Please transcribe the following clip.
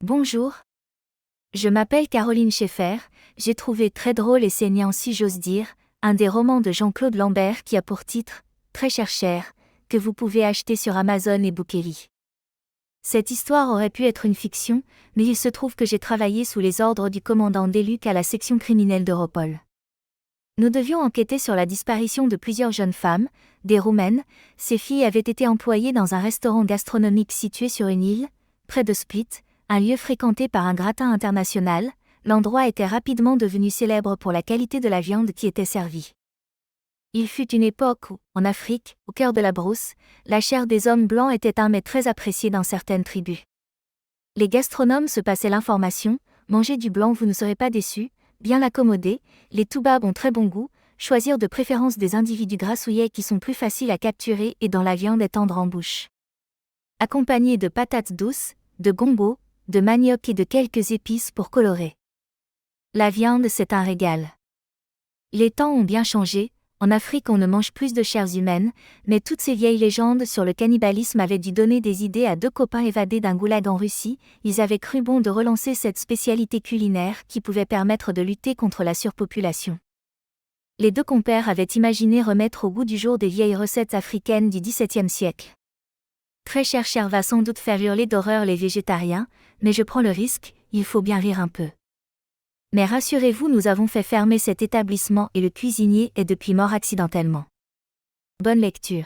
Bonjour. Je m'appelle Caroline Schaeffer, j'ai trouvé très drôle et saignant si j'ose dire, un des romans de Jean-Claude Lambert qui a pour titre « Très cher », que vous pouvez acheter sur Amazon et Bookelly. Cette histoire aurait pu être une fiction, mais il se trouve que j'ai travaillé sous les ordres du commandant Deluc à la section criminelle d'Europol. Nous devions enquêter sur la disparition de plusieurs jeunes femmes, des Roumaines. Ces filles avaient été employées dans un restaurant gastronomique situé sur une île, près de Split, un lieu fréquenté par un gratin international. L'endroit était rapidement devenu célèbre pour la qualité de la viande qui était servie. Il fut une époque où, en Afrique, au cœur de la brousse, la chair des hommes blancs était un mets très apprécié dans certaines tribus. Les gastronomes se passaient l'information: mangez du blanc, vous ne serez pas déçus, bien accommodés, les toubabs ont très bon goût, choisir de préférence des individus grassouillets qui sont plus faciles à capturer et dont la viande est tendre en bouche. Accompagnés de patates douces, de gombo, de manioc et de quelques épices pour colorer. La viande, c'est un régal. Les temps ont bien changé, en Afrique on ne mange plus de chairs humaines, mais toutes ces vieilles légendes sur le cannibalisme avaient dû donner des idées à deux copains évadés d'un goulag en Russie. Ils avaient cru bon de relancer cette spécialité culinaire qui pouvait permettre de lutter contre la surpopulation. Les deux compères avaient imaginé remettre au goût du jour des vieilles recettes africaines du XVIIe siècle. Très cher va sans doute faire hurler d'horreur les végétariens, mais je prends le risque, il faut bien rire un peu. Mais rassurez-vous, nous avons fait fermer cet établissement et le cuisinier est depuis mort accidentellement. Bonne lecture.